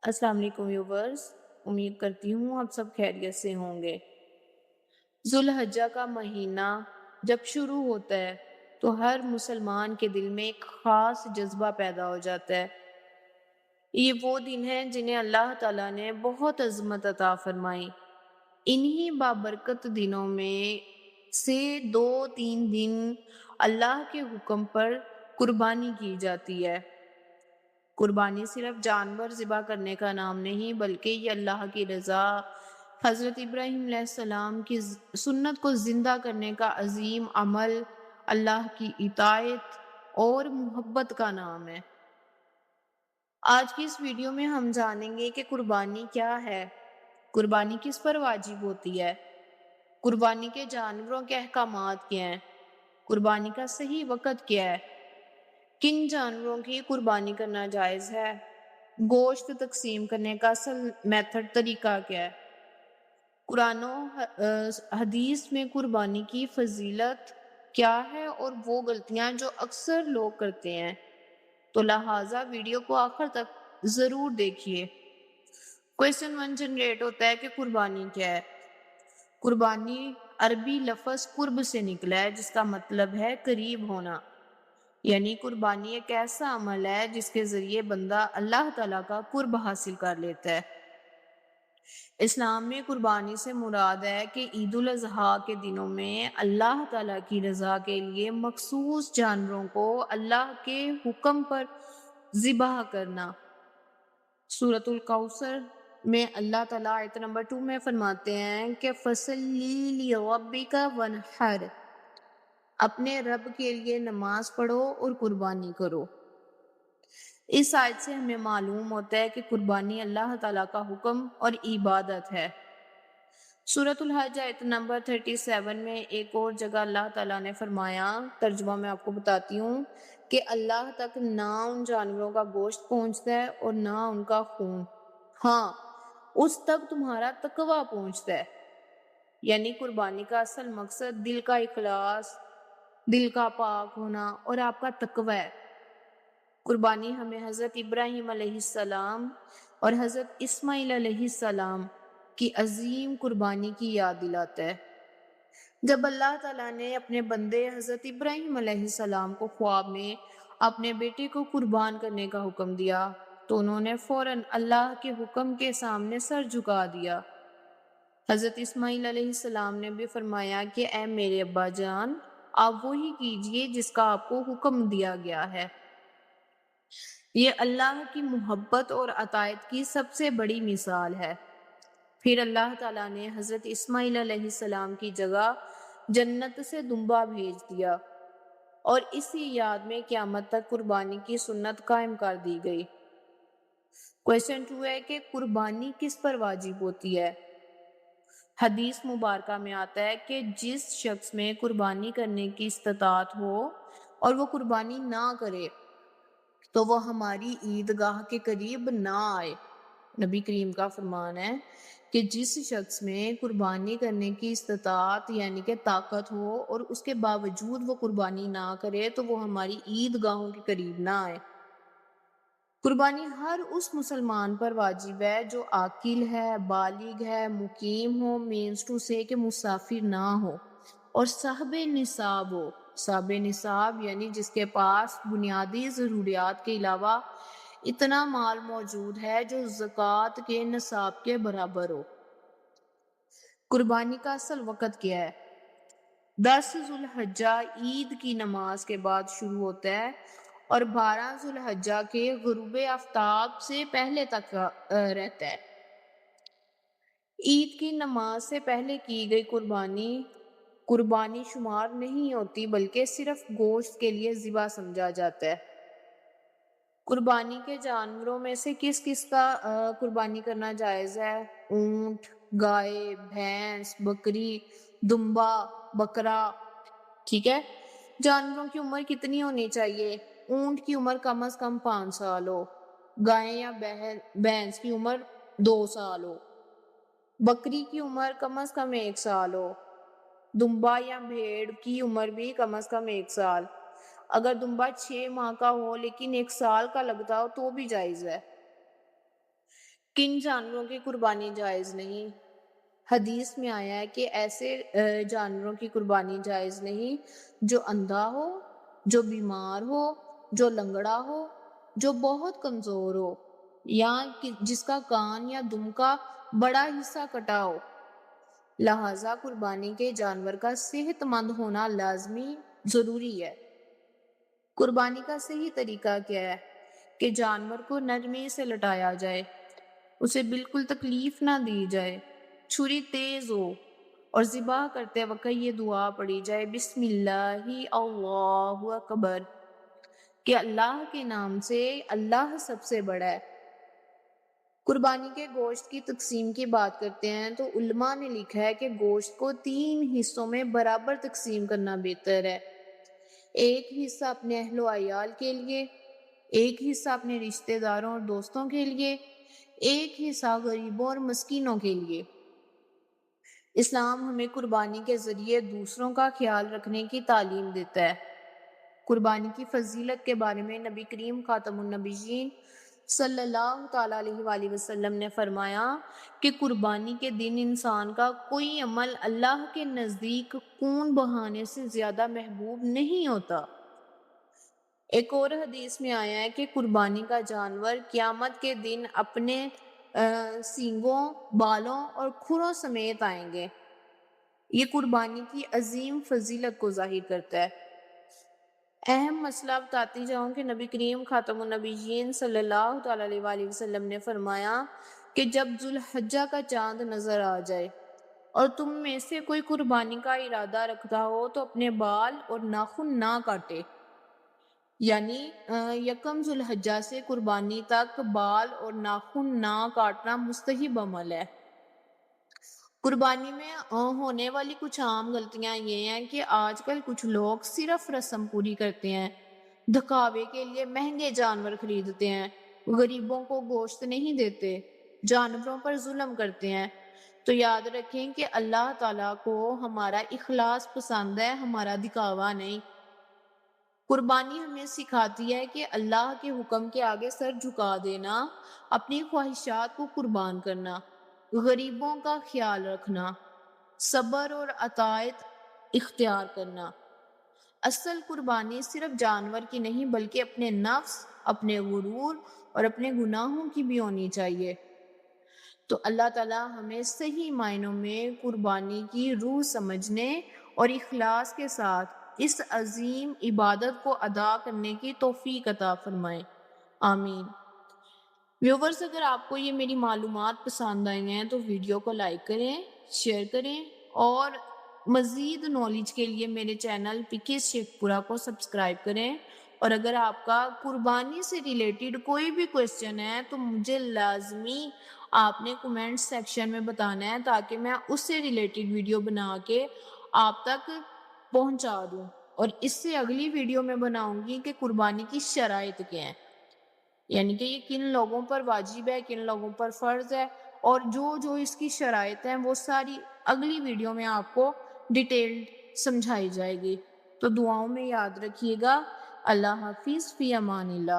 अस्सलाम वालेकुम व्यूवर्स। उम्मीद करती हूँ आप सब खैरियत से होंगे। ज़ुल्हज्जा का महीना जब शुरू होता है तो हर मुसलमान के दिल में एक ख़ास जज्बा पैदा हो जाता है। ये वो दिन हैं जिन्हें अल्लाह ताला ने बहुत अज़मत अता फ़रमाई। इन्हीं बाबरकत दिनों में से 2-3 दिन अल्लाह के हुक्म पर कुर्बानी की जाती है। कुर्बानी सिर्फ जानवर ज़िबा करने का नाम नहीं बल्कि ये अल्लाह की रज़ा, हज़रत इब्राहीम अलैहिस्सलाम की सुन्नत को ज़िंदा करने का अज़ीम अमल, अल्लाह की इताअत और मोहब्बत का नाम है। आज की इस वीडियो में हम जानेंगे कि कुर्बानी क्या है, कुर्बानी किस पर वाजिब होती है, कुर्बानी के जानवरों के अहकामात क्या हैं, कुर्बानी का सही वक़्त क्या है, किन जानवरों की कुर्बानी करना जायज़ है, गोश्त तक़सीम करने का असल मेथड तरीका क्या है, कुरान और हदीस में कुर्बानी की फ़ज़ीलत क्या है और वो गलतियाँ जो अक्सर लोग करते हैं। तो लिहाज़ा वीडियो को आखिर तक ज़रूर देखिए। क्वेश्चन 1 जनरेट होता है कि कुर्बानी क्या है? कुर्बानी अरबी लफ़्ज़ कुर्ब से निकला है जिसका मतलब है करीब होना। यानी कुर्बानी एक ऐसा अमल है जिसके ज़रिए बंदा अल्लाह ताला का कुर्ब हासिल कर लेता है। इस्लाम में कुर्बानी से मुराद है कि ईद उल अज़हा के दिनों में अल्लाह ताला की रज़ा के लिए मखसूस जानवरों को अल्लाह के हुक्म पर ज़िबह करना। सूरतुल कौसर में अल्लाह ताला आयत नंबर 2 में फरमाते हैं कि फसल्ली लिरब्बिका वनहर, अपने रब के लिए नमाज पढ़ो और कुर्बानी करो। इस आयत से हमें मालूम होता है कि कुर्बानी अल्लाह ताला का हुक्म और इबादत है। सूरतुल हज आयत नंबर 37 में एक और जगह अल्लाह ताला ने फरमाया, तर्जुमा मैं आपको बताती हूँ, कि अल्लाह तक ना उन जानवरों का गोश्त पहुँचता है और ना उनका खून, हाँ, उस तक तुम्हारा तकवा पहुँचता है। यानी कुर्बानी का असल मकसद दिल का इखलास, दिल का पाक होना और आपका तकवा है। कुर्बानी हमें हज़रत इब्राहीम अलैहिस्सलाम और हज़रत इस्माईल अलैहिस्सलाम की अज़ीम कुर्बानी की याद दिलाता है। जब अल्लाह ताला ने अपने बंदे हज़रत इब्राहीम अलैहिस्सलाम को ख्वाब में अपने बेटे को कुर्बान करने का हुक्म दिया, तो उन्होंने फ़ौरन अल्लाह के हुक्म के सामने सर झुका दिया। हज़रत इस्माईल अलैहिस्सलाम ने भी फरमाया कि ऐ मेरे अब्बा जान, आप वही कीजिए जिसका आपको हुक्म दिया गया है। ये अल्लाह की मोहब्बत और अतायत की सबसे बड़ी मिसाल है। फिर अल्लाह ताला ने हज़रत इस्माईल अलैहिस्सलाम की जगह जन्नत से दुम्बा भेज दिया और इसी याद में क़यामत तक कुर्बानी की सुन्नत कायम कर दी गई। क्वेश्चन 2 है कि कुर्बानी किस पर वाजिब होती है? हदीस मुबारका में आता है कि जिस शख्स में कुर्बानी करने की इस्तिताअत हो और वो कुर्बानी ना करे तो वो हमारी ईदगाह के करीब ना आए। नबी करीम का फरमान है कि जिस शख्स में कुर्बानी करने की इस्तिताअत यानी कि ताकत हो और उसके बावजूद वो कुर्बानी ना करे तो वो हमारी ईदगाहों के करीब ना आए। कुर्बानी हर उस मुसलमान पर वाजिब है जो आकिल है, बालिग है, मुकीम हो, मीन्स टू से कि मुसाफिर ना हो और साहिब निसाब हो। साहिब निसाब यानी जिसके पास बुनियादी ज़रूरियात के अलावा इतना माल मौजूद है जो ज़कात के निसाब के बराबर हो। कुर्बानी का असल वक़्त क्या है? 10 ज़ुल्हज्जा ईद की नमाज के बाद शुरू होता है और 12 ज़ुल्हज्जा के गुरूब आफ्ताब से पहले तक रहता है। ईद की नमाज से पहले की गई कुर्बानी कुर्बानी शुमार नहीं होती बल्कि सिर्फ गोश्त के लिए ज़िबा समझा जाता है। कुर्बानी के जानवरों में से किस किस का कुर्बानी करना जायज़ है? ऊँट, गाय, भैंस, बकरी, दुम्बा, बकरा, ठीक है? जानवरों की उम्र कितनी होनी चाहिए? ऊँट की उम्र कम से कम 5 साल हो, गाय या भैंस की उम्र 2 साल हो, बकरी की उम्र कम से कम 1 साल हो, दुम्बा या भेड़ की उम्र भी कम से कम 1 साल। अगर दुम्बा 6 माह का हो लेकिन 1 साल का लगता हो तो भी जायज़ है। کن جانوروں کی قربانی جائز نہیں؟ حدیث میں آیا ہے کہ ایسے جانوروں کی قربانی جائز نہیں جو اندھا ہو، جو بیمار ہو، جو لنگڑا ہو، جو بہت کمزور ہو، یا جس کا کان یا دم کا بڑا حصہ کٹا ہو۔ لہٰذا قربانی کے جانور کا صحت مند ہونا لازمی ضروری ہے۔ قربانی کا صحیح طریقہ کیا ہے؟ کہ جانور کو نرمی سے لٹایا جائے، اسے بالکل تکلیف نہ دی جائے، چھری تیز ہو، اور ذبح کرتے وقت یہ دعا پڑھی جائے، بسم اللہ اللہ اکبر، کہ اللہ کے نام سے، اللہ سب سے بڑا ہے۔ قربانی کے گوشت کی تقسیم کی بات کرتے ہیں تو علماء نے لکھا ہے کہ گوشت کو 3 حصوں میں برابر تقسیم کرنا بہتر ہے۔ ایک حصہ اپنے اہل و عیال کے لیے، ایک حصہ اپنے رشتہ داروں اور دوستوں کے لیے، ایک حصہ غریبوں اور مسکینوں کے لیے۔ اسلام ہمیں قربانی کے ذریعے دوسروں کا خیال رکھنے کی تعلیم دیتا ہے۔ قربانی کی فضیلت کے بارے میں نبی کریم خاتم النبیین صلی اللہ تعالیٰ علیہ وآلہ وسلم نے فرمایا کہ قربانی کے دن انسان کا کوئی عمل اللہ کے نزدیک خون بہانے سے زیادہ محبوب نہیں ہوتا۔ ایک اور حدیث میں آیا ہے کہ قربانی کا جانور قیامت کے دن اپنے سینگوں، بالوں اور کھروں سمیت آئیں گے۔ یہ قربانی کی عظیم فضیلت کو ظاہر کرتا ہے۔ اہم مسئلہ بتاتی جاؤں کہ نبی کریم خاتم النبیین صلی اللہ تعالیٰ علیہ وآلہ وسلم نے فرمایا کہ جب ذوالحجہ کا چاند نظر آ جائے اور تم میں سے کوئی قربانی کا ارادہ رکھتا ہو تو اپنے بال اور ناخن نہ کاٹے، یعنی یکم ذوالحجہ سے قربانی تک بال اور ناخن نہ کاٹنا مستحب عمل ہے۔ قربانی میں ہونے والی کچھ عام غلطیاں یہ ہیں کہ آج کل کچھ لوگ صرف رسم پوری کرتے ہیں، دکھاوے کے لیے مہنگے جانور خریدتے ہیں، غریبوں کو گوشت نہیں دیتے، جانوروں پر ظلم کرتے ہیں۔ تو یاد رکھیں کہ اللہ تعالیٰ کو ہمارا اخلاص پسند ہے، ہمارا دکھاوا نہیں۔ قربانی ہمیں سکھاتی ہے کہ اللہ کے حکم کے آگے سر جھکا دینا، اپنی خواہشات کو قربان کرنا، غریبوں کا خیال رکھنا، صبر اور اطاعت اختیار کرنا۔ اصل قربانی صرف جانور کی نہیں بلکہ اپنے نفس، اپنے غرور اور اپنے گناہوں کی بھی ہونی چاہیے۔ تو اللہ تعالیٰ ہمیں صحیح معنوں میں قربانی کی روح سمجھنے اور اخلاص کے ساتھ اس عظیم عبادت کو ادا کرنے کی توفیق عطا فرمائے، آمین۔ ویورز، اگر آپ کو یہ میری معلومات پسند آئی ہیں تو ویڈیو کو لائک کریں، شیئر کریں، اور مزید نالج کے لیے میرے چینل پکیز شیخ پورہ کو سبسکرائب کریں۔ اور اگر آپ کا قربانی سے ریلیٹڈ کوئی بھی کویسچن ہے تو مجھے لازمی آپ نے کومنٹ سیکشن میں بتانا ہے تاکہ میں اس سے ریلیٹڈ ویڈیو بنا کے آپ تک پہنچا دوں، اور اس سے اگلی ویڈیو میں بناؤں گی کہ قربانی کی شرائط کیا ہیں، یعنی کہ یہ کن لوگوں پر واجب ہے، کن لوگوں پر فرض ہے، اور جو اس کی شرائط ہیں وہ ساری اگلی ویڈیو میں آپ کو ڈیٹیلڈ سمجھائی جائے گی۔ تو دعاؤں میں یاد رکھیے گا۔ اللہ حافظ، فی امان اللہ۔